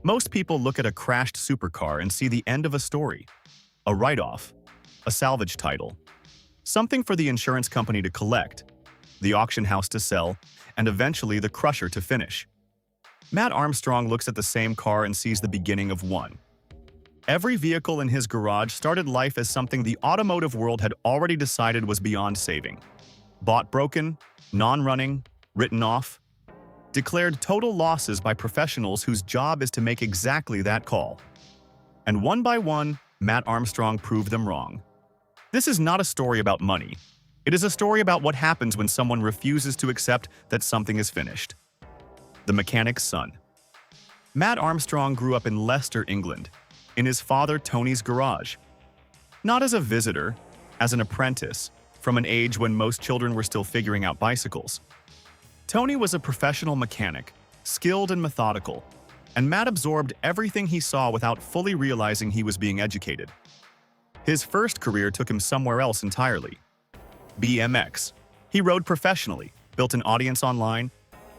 Most people look at a crashed supercar and see the end of a story. A write-off, a salvage title, something for the insurance company to collect, the auction house to sell, and eventually the crusher to finish. Mat Armstrong looks at the same car and sees the beginning of one. Every vehicle in his garage started life as something the automotive world had already decided was beyond saving. Bought broken, non-running, written off, declared total losses by professionals whose job is to make exactly that call. And one by one, Mat Armstrong proved them wrong. This is not a story about money. It is a story about what happens when someone refuses to accept that something is finished. The mechanic's son. Mat Armstrong grew up in Leicester, England, in his father Tony's garage. Not as a visitor, as an apprentice, from an age when most children were still figuring out bicycles. Tony was a professional mechanic, skilled and methodical, and Mat absorbed everything he saw without fully realizing he was being educated. His first career took him somewhere else entirely. BMX. He rode professionally, built an audience online,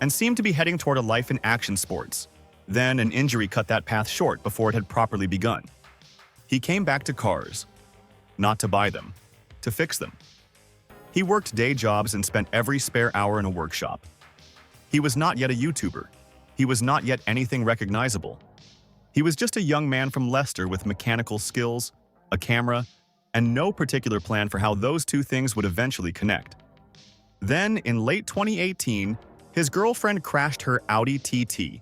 and seemed to be heading toward a life in action sports. Then an injury cut that path short before it had properly begun. He came back to cars, not to buy them, to fix them. He worked day jobs and spent every spare hour in a workshop. He was not yet a YouTuber. He was not yet anything recognizable. He was just a young man from Leicester with mechanical skills, a camera, and no particular plan for how those two things would eventually connect. Then, in late 2018, his girlfriend crashed her Audi TT,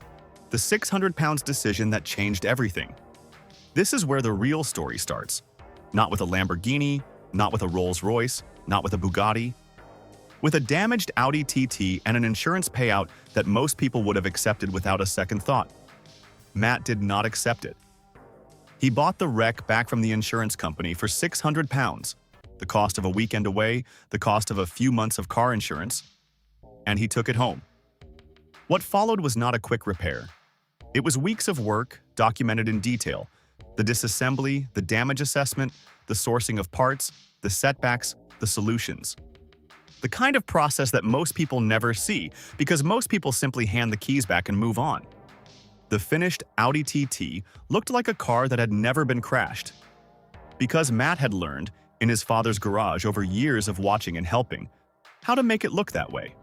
the 600-pound decision that changed everything. This is where the real story starts. Not with a Lamborghini, not with a Rolls-Royce, not with a Bugatti. With a damaged Audi TT and an insurance payout that most people would have accepted without a second thought. Mat did not accept it. He bought the wreck back from the insurance company for 600 pounds, the cost of a weekend away, the cost of a few months of car insurance, and he took it home. What followed was not a quick repair. It was weeks of work, documented in detail. The disassembly, the damage assessment, the sourcing of parts, the setbacks, the solutions. The kind of process that most people never see, because most people simply hand the keys back and move on. The finished Audi TT looked like a car that had never been crashed. Because Mat had learned, in his father's garage over years of watching and helping, how to make it look that way.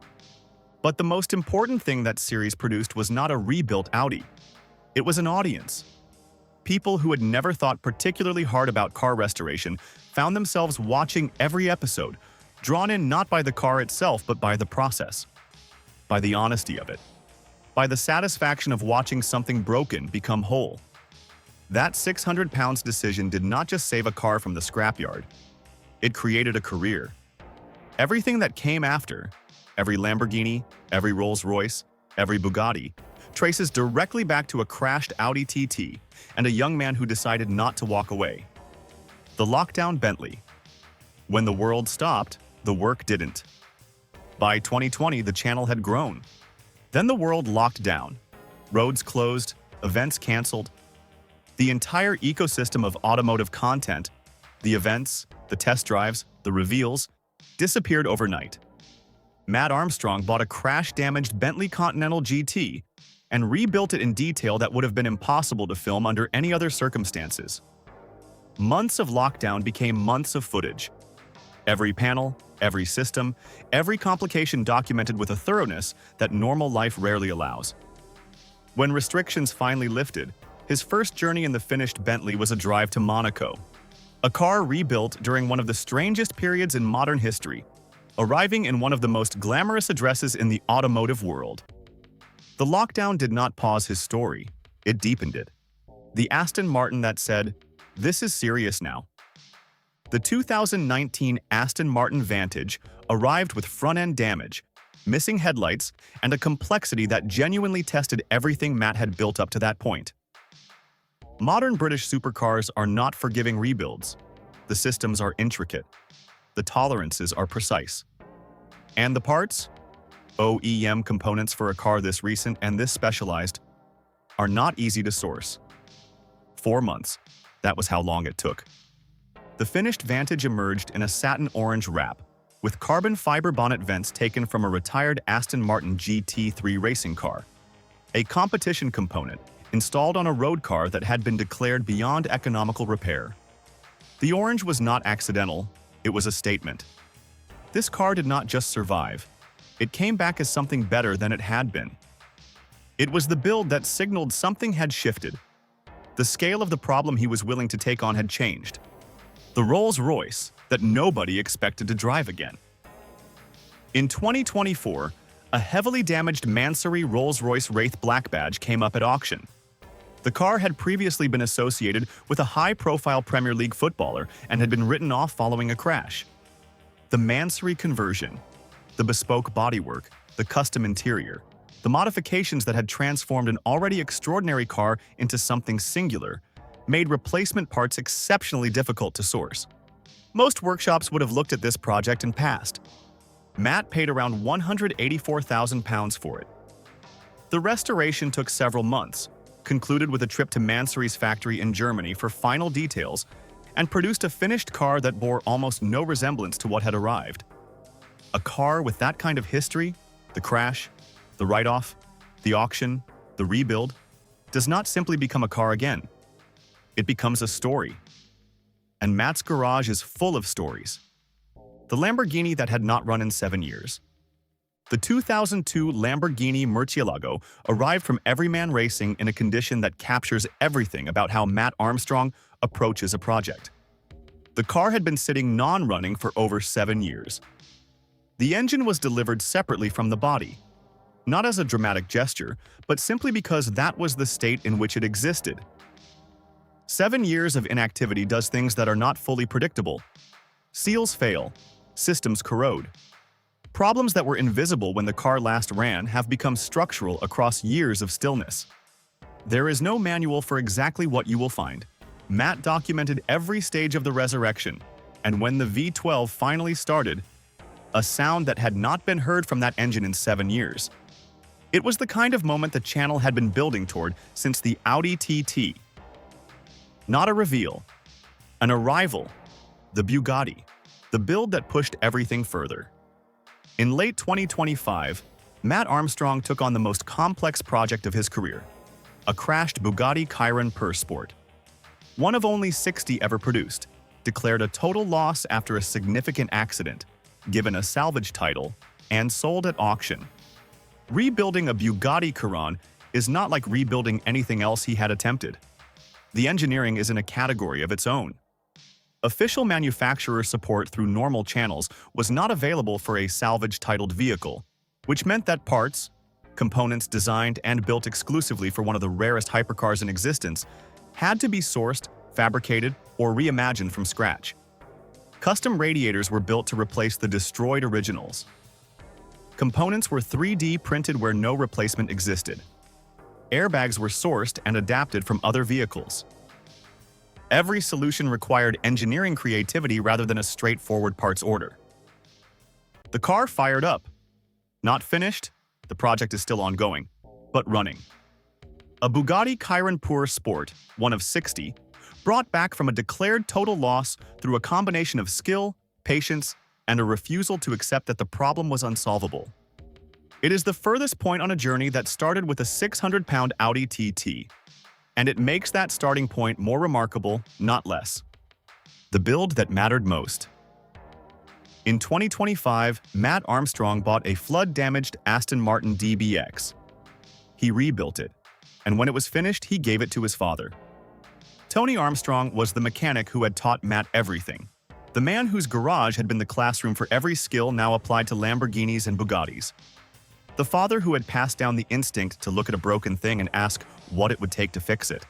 But the most important thing that series produced was not a rebuilt Audi. It was an audience. People who had never thought particularly hard about car restoration found themselves watching every episode, drawn in not by the car itself but by the process, by the honesty of it, by the satisfaction of watching something broken become whole. That 600 pounds decision did not just save a car from the scrapyard. It created a career. Everything that came after, every Lamborghini, every Rolls-Royce, every Bugatti, traces directly back to a crashed Audi TT and a young man who decided not to walk away. The lockdown Bentley. When the world stopped, the work didn't. By 2020, the channel had grown. Then the world locked down. Roads closed, events canceled. The entire ecosystem of automotive content, the events, the test drives, the reveals, disappeared overnight. Mat Armstrong bought a crash-damaged Bentley Continental GT and rebuilt it in detail that would have been impossible to film under any other circumstances. Months of lockdown became months of footage. Every panel, every system, every complication documented with a thoroughness that normal life rarely allows. When restrictions finally lifted, his first journey in the finished Bentley was a drive to Monaco, a car rebuilt during one of the strangest periods in modern history, arriving in one of the most glamorous addresses in the automotive world. The lockdown did not pause his story, it deepened it. The Aston Martin that said, "This is serious now." The 2019 Aston Martin Vantage arrived with front-end damage, missing headlights, and a complexity that genuinely tested everything Mat had built up to that point. Modern British supercars are not forgiving rebuilds. The systems are intricate. The tolerances are precise. And the parts? OEM components for a car this recent and this specialized are not easy to source. 4 months. That was how long it took. The finished Vantage emerged in a satin orange wrap, with carbon fiber bonnet vents taken from a retired Aston Martin GT3 racing car. A competition component, installed on a road car that had been declared beyond economical repair. The orange was not accidental, it was a statement. This car did not just survive, it came back as something better than it had been. It was the build that signaled something had shifted. The scale of the problem he was willing to take on had changed. The Rolls-Royce that nobody expected to drive again. In 2024, a heavily damaged Mansory Rolls-Royce Wraith Black badge came up at auction. The car had previously been associated with a high-profile Premier League footballer and had been written off following a crash. The Mansory conversion, the bespoke bodywork, the custom interior, the modifications that had transformed an already extraordinary car into something singular, made replacement parts exceptionally difficult to source. Most workshops would have looked at this project and passed. Mat paid around £184,000 for it. The restoration took several months, concluded with a trip to Mansory's factory in Germany for final details, and produced a finished car that bore almost no resemblance to what had arrived. A car with that kind of history, the crash, the write-off, the auction, the rebuild, does not simply become a car again. It becomes a story. And Mat's garage is full of stories. The Lamborghini that had not run in 7 years. The 2002 Lamborghini Murcielago arrived from Everyman Racing in a condition that captures everything about how Mat Armstrong approaches a project. The car had been sitting non-running for over 7 years. The engine was delivered separately from the body, not as a dramatic gesture, but simply because that was the state in which it existed. 7 years of inactivity does things that are not fully predictable. Seals fail, systems corrode. Problems that were invisible when the car last ran have become structural across years of stillness. There is no manual for exactly what you will find. Mat documented every stage of the resurrection, and when the V12 finally started, a sound that had not been heard from that engine in 7 years. It was the kind of moment the channel had been building toward since the Audi TT. Not a reveal, an arrival, the Bugatti, the build that pushed everything further. In late 2025, Mat Armstrong took on the most complex project of his career, a crashed Bugatti Chiron Pur Sport. One of only 60 ever produced, declared a total loss after a significant accident, given a salvage title, and sold at auction. Rebuilding a Bugatti Chiron is not like rebuilding anything else he had attempted. The engineering is in a category of its own. Official manufacturer support through normal channels was not available for a salvage-titled vehicle, which meant that parts, components designed and built exclusively for one of the rarest hypercars in existence, had to be sourced, fabricated, or reimagined from scratch. Custom radiators were built to replace the destroyed originals. Components were 3D printed where no replacement existed. Airbags were sourced and adapted from other vehicles. Every solution required engineering creativity rather than a straightforward parts order. The car fired up. Not finished, the project is still ongoing, but running. A Bugatti Chiron Pur Sport, one of 60, brought back from a declared total loss through a combination of skill, patience, and a refusal to accept that the problem was unsolvable. It is the furthest point on a journey that started with a 600-pound Audi TT, and it makes that starting point more remarkable, not less. The build that mattered most. In 2025, Mat Armstrong bought a flood-damaged Aston Martin DBX. He rebuilt it, and when it was finished, he gave it to his father. Tony Armstrong was the mechanic who had taught Mat everything, the man whose garage had been the classroom for every skill now applied to Lamborghinis and Bugattis. The father who had passed down the instinct to look at a broken thing and ask what it would take to fix it.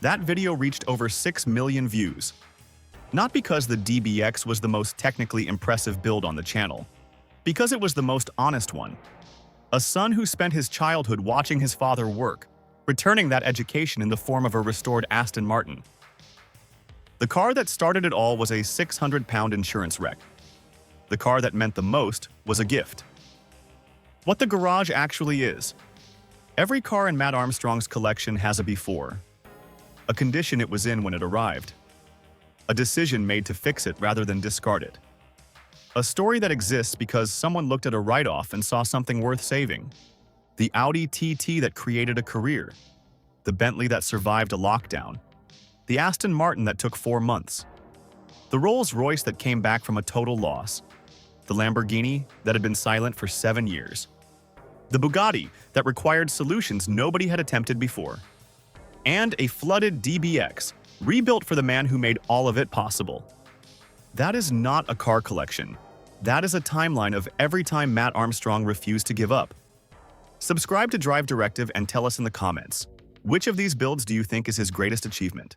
That video reached over 6 million views. Not because the DBX was the most technically impressive build on the channel, because it was the most honest one. A son who spent his childhood watching his father work, returning that education in the form of a restored Aston Martin. The car that started it all was a 600-pound insurance wreck. The car that meant the most was a gift. What the garage actually is. Every car in Mat Armstrong's collection has a before, a condition it was in when it arrived, a decision made to fix it rather than discard it, a story that exists because someone looked at a write-off and saw something worth saving, the Audi TT that created a career, the Bentley that survived a lockdown, the Aston Martin that took 4 months, the Rolls-Royce that came back from a total loss, the Lamborghini that had been silent for 7 years, the Bugatti that required solutions nobody had attempted before, and a flooded DBX rebuilt for the man who made all of it possible. That is not a car collection. That is a timeline of every time Mat Armstrong refused to give up. Subscribe to Drive Directive and tell us in the comments, which of these builds do you think is his greatest achievement?